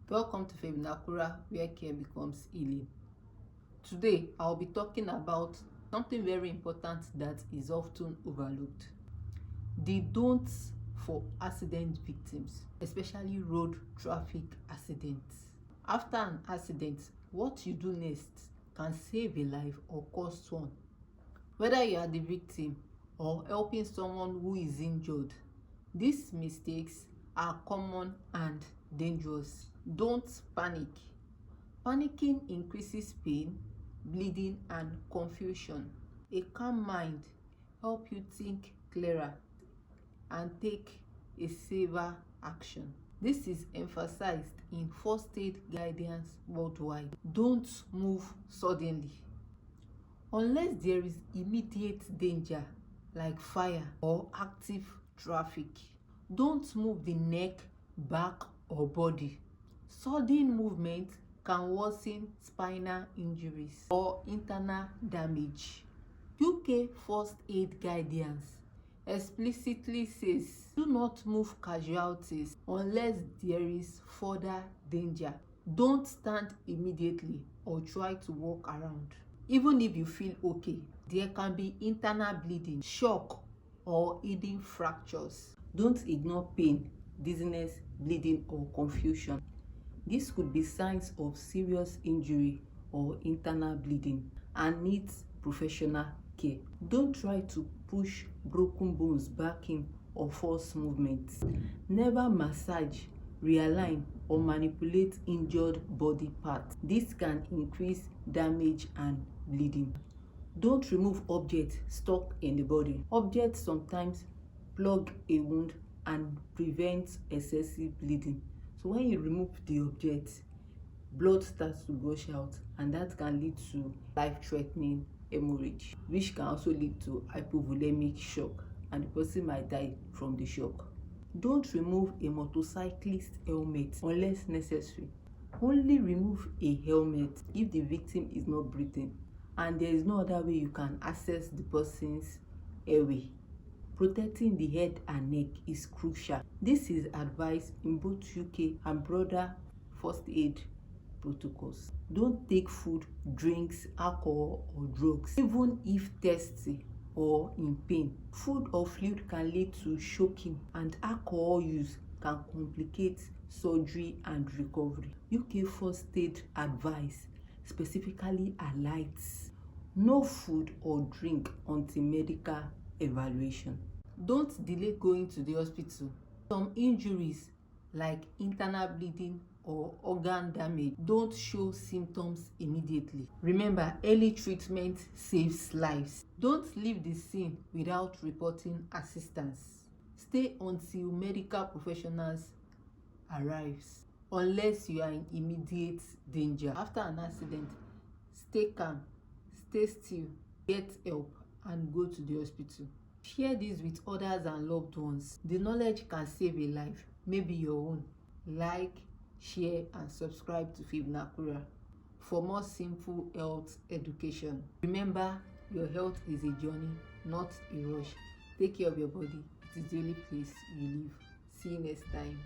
Welcome to Feminakura, where care becomes healing. Today, I'll be talking about something very important that is often overlooked. The don'ts for accident victims, especially road traffic accidents. After an accident, what you do next can save a life or cost one. Whether you are the victim or helping someone who is injured, these mistakes are common and dangerous. Don't panic. Panicking increases pain, bleeding, and confusion. A calm mind helps you think clearer and take a safer action. This is emphasized in first aid guidance worldwide. Don't move suddenly. Unless there is immediate danger like fire or active traffic. Don't move the neck, back, or body. Sudden movement can worsen spinal injuries or internal damage. UK first aid guidance explicitly says do not move casualties unless there is further danger. Don't stand immediately or try to walk around. Even if you feel okay, there can be internal bleeding, shock, or hidden fractures. Don't ignore pain, dizziness, bleeding, or confusion. This could be signs of serious injury or internal bleeding and needs professional care. Don't try to push broken bones back in or force movements. Never massage, realign, or manipulate injured body parts. This can increase damage and bleeding. Don't remove objects stuck in the body. Objects sometimes plug a wound and prevent excessive bleeding. So when you remove the object, blood starts to gush out, and that can lead to life-threatening hemorrhage, which can also lead to hypovolemic shock, and the person might die from the shock. Don't remove a motorcyclist helmet unless necessary. Only remove a helmet if the victim is not breathing and there is no other way you can access the person's airway. Protecting the head and neck is crucial. This is advised in both UK and broader first aid protocols. Don't take food, drinks, alcohol, or drugs, even if thirsty or in pain. Food or fluid can lead to choking, and alcohol use can complicate surgery and recovery. UK first aid advice specifically highlights no food or drink until medical evaluation. Don't delay going to the hospital. Some injuries like internal bleeding or organ damage don't show symptoms immediately. Remember, early treatment saves lives. Don't leave the scene without reporting assistance. Stay until medical professionals arrives unless you are in immediate danger. After an accident, stay calm, stay still, get help, and go to the hospital. Share this with others and loved ones. The knowledge can save a life, maybe your own. Like, share, and subscribe to Feminakura for more simple health education. Remember, your health is a journey, not a rush. Take care of your body. It is the only place you live. See you next time.